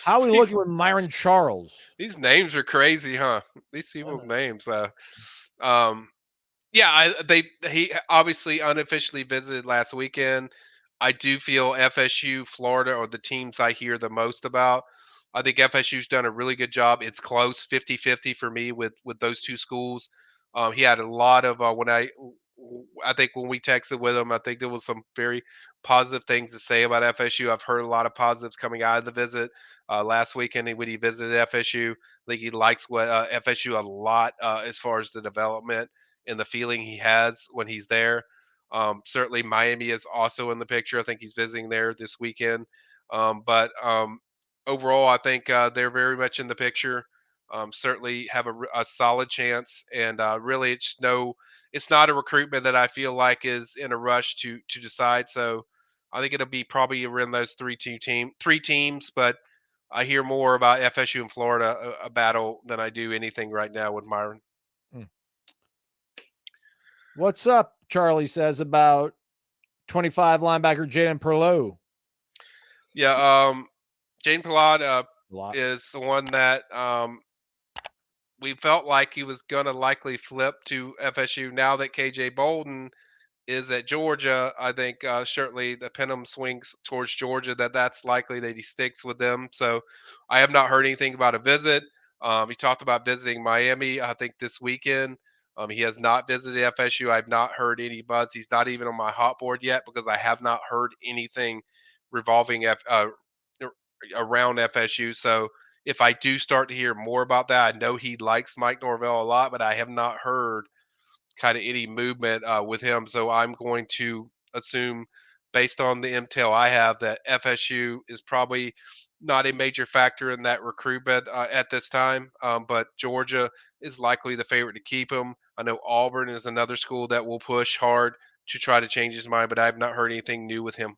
How are we looking with Myron Charles? These names are crazy, huh? These people's names. Um, yeah, he obviously unofficially visited last weekend. I do feel FSU, Florida are the teams I hear the most about. I think FSU's done a really good job. It's close, 50-50 for me with those two schools. He had a lot of I think when we texted with him, I think there was some very positive things to say about FSU. I've heard a lot of positives coming out of the visit. Last weekend when he visited FSU, I think he likes what FSU a lot as far as the development and the feeling he has when he's there. Certainly, Miami is also in the picture. I think he's visiting there this weekend. But overall, I think they're very much in the picture. Certainly have a solid chance, and really, it's not a recruitment that I feel like is in a rush to decide. So, I think it'll be probably around those three teams. But I hear more about FSU and Florida a battle than I do anything right now with Myron. Hmm. What's up? Charlie says about 25 linebacker Jaden Perlow. Yeah, Jaden Pilot is the one that we felt like he was going to likely flip to FSU. Now that KJ Bolden is at Georgia, I think certainly the pendulum swings towards Georgia. That's likely that he sticks with them. So I have not heard anything about a visit. He talked about visiting Miami, I think this weekend. He has not visited FSU. I've not heard any buzz. He's not even on my hot board yet because I have not heard anything revolving around FSU. So if I do start to hear more about that, I know he likes Mike Norvell a lot, but I have not heard kind of any movement with him. So I'm going to assume, based on the intel I have, that FSU is probably not a major factor in that recruitment at this time. But Georgia is likely the favorite to keep him. I know Auburn is another school that will push hard to try to change his mind, but I have not heard anything new with him.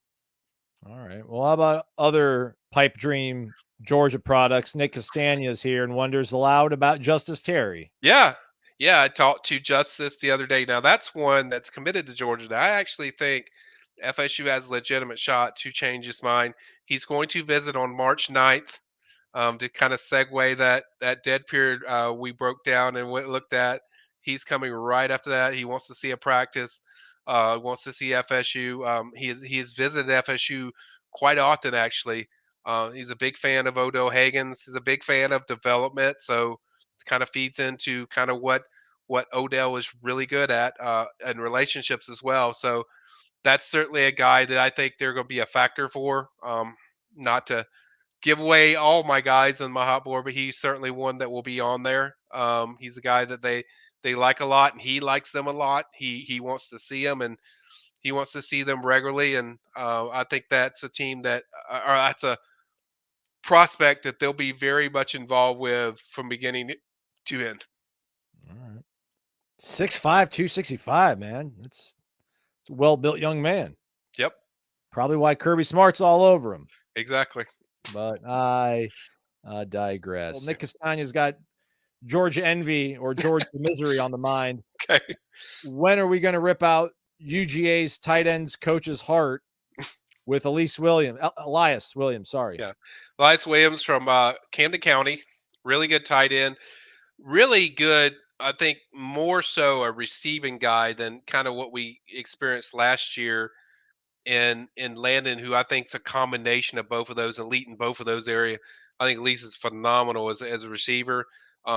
All right. Well, how about other pipe dream Georgia products? Nick Castagna's here and wonders aloud about Justice Terry. Yeah. Yeah, I talked to Justice the other day. Now that's one that's committed to Georgia. Now, I actually think FSU has a legitimate shot to change his mind. He's going to visit on March 9th to kind of segue that dead period we broke down and looked at. He's coming right after that. He wants to see a practice. Wants to see FSU. He has visited FSU quite often actually. He's a big fan of Odell Haggins. He's a big fan of development. So it kind of feeds into kind of what Odell is really good at and relationships as well. So that's certainly a guy that I think they're going to be a factor for. Not to give away all my guys on my hot board, but he's certainly one that will be on there. He's a guy that they like a lot, and he likes them a lot. He wants to see them, and he wants to see them regularly. And I think that's a team that, or that's a prospect that they'll be very much involved with from beginning to end. All right. 6'5", 265, man. It's a well-built young man. Yep, Probably why Kirby Smart's all over him. exactly. But I digress. Well, Nick Castagna's got Georgia envy or Georgia misery on the mind. Okay. When are we going to rip out UGA's tight ends coach's heart with Elias Williams? Sorry. Yeah, Elias Williams from Camden County, really good tight end, really good. I think more so a receiving guy than kind of what we experienced last year in Landon, who I think is a combination of both of those, elite in both of those areas. I think Elise is phenomenal as a receiver.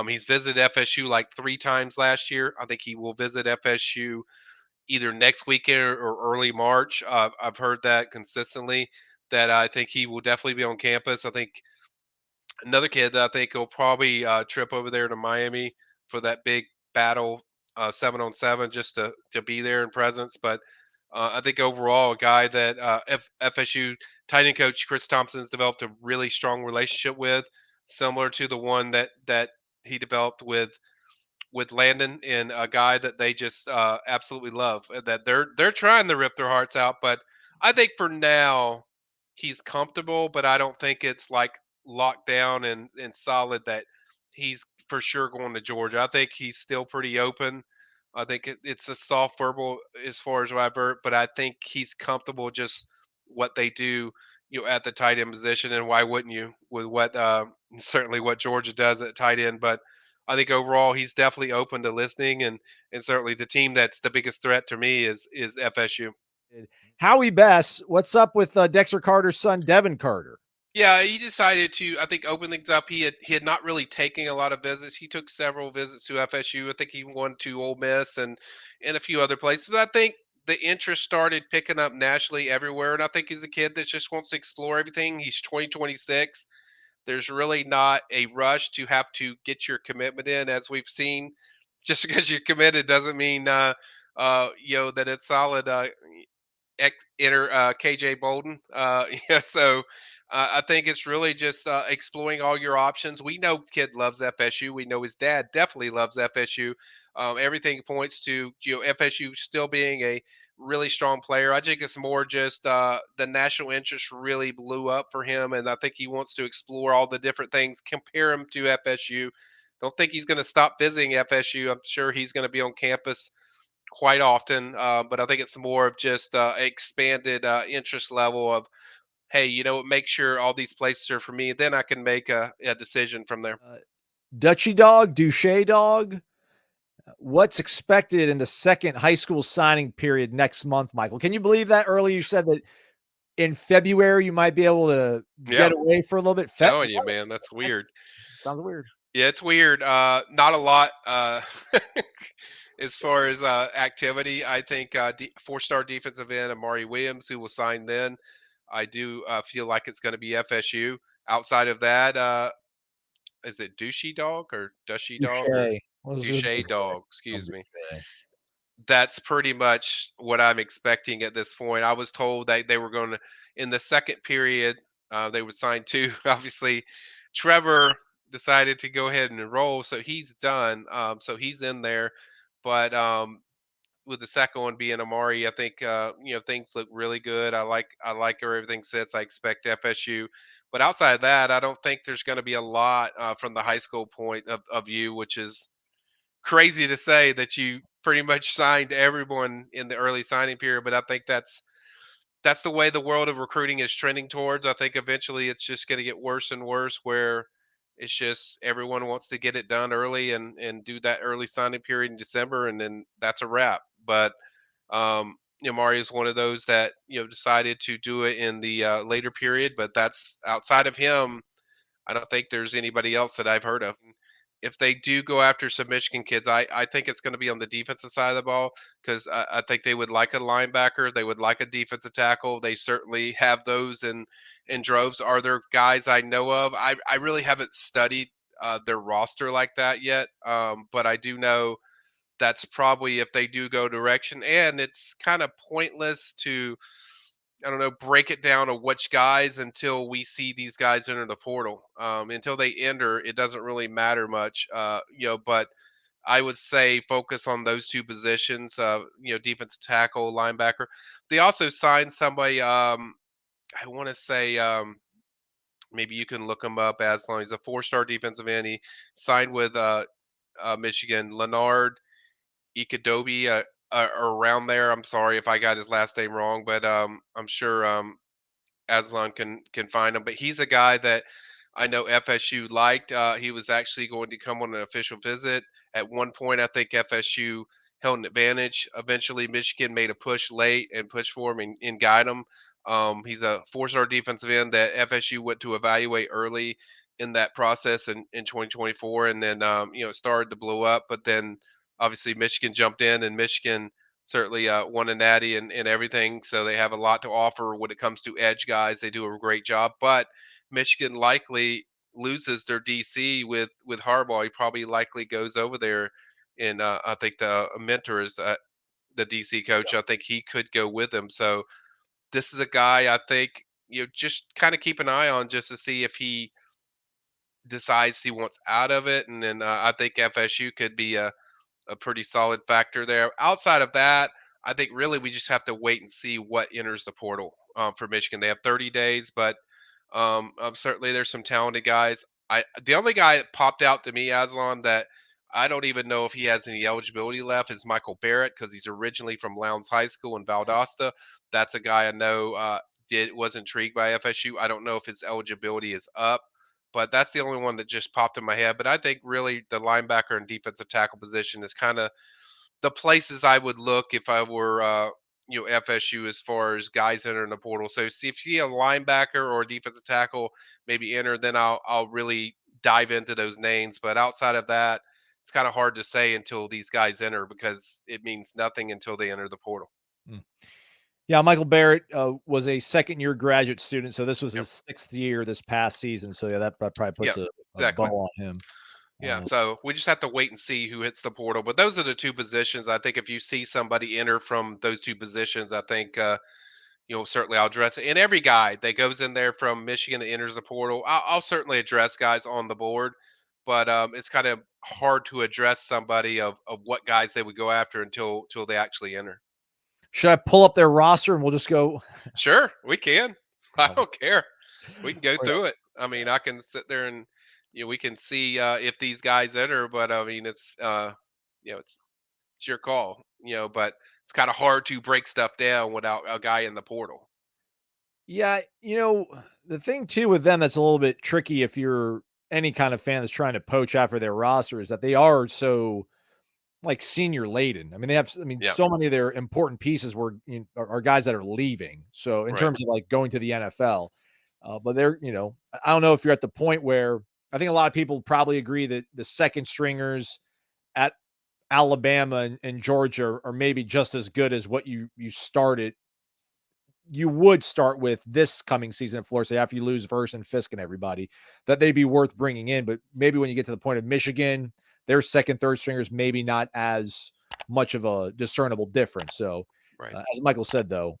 He's visited FSU like 3 times last year. I think he will visit FSU either next weekend or early March. I've heard that consistently. That I think he will definitely be on campus. I think another kid that I think will probably trip over there to Miami for that big battle 7-on-7 just to be there in presence. But I think overall, a guy that FSU tight end coach Chris Thompson has developed a really strong relationship with, similar to the one that he developed with Landon, and a guy that they just absolutely love. That they're trying to rip their hearts out, but I think for now he's comfortable. But I don't think it's like locked down and solid that he's for sure going to Georgia. I think he's still pretty open. I think it's a soft verbal as far as what I've heard, but I think he's comfortable just what they do. at the tight end position, and why wouldn't you with what certainly what Georgia does at tight end. But I think overall he's definitely open to listening, and certainly the team that's the biggest threat to me is FSU. Howie Bess, what's up with Dexter Carter's son, Devin Carter? Yeah, he decided to, I think, open things up. He had not really taken a lot of visits. He took several visits to FSU. I think he went to Ole Miss and a few other places. But I think the interest started picking up nationally everywhere. And I think he's a kid that just wants to explore everything. He's 2026. There's really not a rush to have to get your commitment in, as we've seen. Just because you're committed doesn't mean that it's solid. Enter KJ Bolden. Yeah, so I think it's really just exploring all your options. We know kid loves FSU. We know his dad definitely loves FSU. Everything points to FSU still being a really strong player. I think it's more just the national interest really blew up for him, and I think he wants to explore all the different things, compare him to FSU. Don't think he's going to stop visiting FSU. I'm sure he's going to be on campus quite often, but I think it's more of just expanded interest level of, hey, make sure all these places are for me. Then I can make a decision from there. Dutchy dog, Duche dog. What's expected in the second high school signing period next month, Michael? Can you believe that earlier you said that in February you might be able to Yeah, get away for a little bit? telling you, man, that's That's, weird. sounds weird. Yeah, it's weird. Not a lot as far as activity. I think four-star defensive end Amari Williams, who will sign then. I do feel like it's going to be FSU. Outside of that, is it Douchey Dog or Dushy Dog or Duche. What was it? Douche Dog? Oh, Excuse me. Duche. That's pretty much what I'm expecting at this point. I was told that they were going to, in the second period, they would sign two. Obviously, Trevor decided to go ahead and enroll, so he's done. So he's in there. But with the second one being Amari, I think things look really good. I like where everything sits. I expect FSU. But outside of that, I don't think there's going to be a lot from the high school point of view, which is crazy to say that you pretty much signed everyone in the early signing period, but I think that's the way the world of recruiting is trending towards. I think eventually it's just going to get worse and worse where it's just everyone wants to get it done early and do that early signing period in December and then that's a wrap. But Mario is one of those that decided to do it in the later period, but that's outside of him. I don't think there's anybody else that I've heard of. If they do go after some Michigan kids, I think it's going to be on the defensive side of the ball because I think they would like a linebacker. They would like a defensive tackle. They certainly have those in droves. Are there guys I know of? I really haven't studied their roster like that yet, but I do know that's probably if they do go direction. And it's kind of pointless to I don't know, break it down to which guys until we see these guys enter the portal. Until they enter, it doesn't really matter much, but I would say focus on those two positions, defensive tackle, linebacker. They also signed somebody, I want to say, maybe you can look him up as long as a four-star defensive end. He signed with Michigan, Leonard Ikadobi, around there. I'm sorry if I got his last name wrong, but I'm sure Aslan can find him. But he's a guy that I know FSU liked. He was actually going to come on an official visit. At one point, I think FSU held an advantage. Eventually, Michigan made a push late and pushed for him and got him. He's a four-star defensive end that FSU went to evaluate early in that process in 2024, and then it started to blow up. But then obviously Michigan jumped in, and Michigan certainly won a natty and everything. So they have a lot to offer when it comes to edge guys. They do a great job, but Michigan likely loses their DC with Harbaugh. He probably likely goes over there, and I think the mentor is the DC coach. I think he could go with him. So this is a guy I think just kind of keep an eye on just to see if he decides he wants out of it, and then I think FSU could be a pretty solid factor there. Outside of that, I think really we just have to wait and see what enters the portal for Michigan. They have 30 days, but certainly there's some talented guys. The only guy that popped out to me, Aslan, that I don't even know if he has any eligibility left is Michael Barrett because he's originally from Lowndes High School in Valdosta. That's a guy I know was intrigued by FSU. I don't know if his eligibility is up, but that's the only one that just popped in my head. But I think really the linebacker and defensive tackle position is kind of the places I would look if I were FSU as far as guys entering the portal. So see if you see a linebacker or a defensive tackle maybe enter, then I'll really dive into those names. But outside of that, it's kind of hard to say until these guys enter because it means nothing until they enter the portal. Mm. Yeah, Michael Barrett was a second-year graduate student, so this was Yep. his 6th year this past season. So yeah, that probably puts Yep. a bow Exactly. on him. Yeah, so we just have to wait and see who hits the portal. But those are the two positions. I think if you see somebody enter from those two positions, I think certainly I'll address it. And every guy that goes in there from Michigan that enters the portal, I'll certainly address guys on the board. But it's kind of hard to address somebody of what guys they would go after until they actually enter. Should I pull up their roster and we'll just go? Sure, we can. I Uh, don't care. We can go or, through it. I mean, I can sit there and we can see if these guys enter. But I mean, it's your call. But it's kind of hard to break stuff down without a guy in the portal. yeah, the thing too with them that's a little bit tricky if you're any kind of fan that's trying to poach after their roster is that they are so like senior laden. I mean, Yeah, so many of their important pieces are guys that are leaving. So in right. terms of like going to the NFL, but they're, I don't know if you're at the point where I think a lot of people probably agree that the second stringers at Alabama and Georgia are maybe just as good as what you would start with this coming season at Florida State after you lose Verse and Fisk and everybody, that they'd be worth bringing in. But maybe when you get to the point of Michigan, their second, third stringers, maybe not as much of a discernible difference. So, Right. as Michael said, though,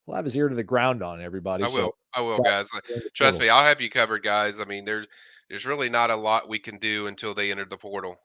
we'll have his ear to the ground on everybody. I So, will. I will, guys. Trust me, I'll have you covered, guys. I mean, there's really not a lot we can do until they enter the portal.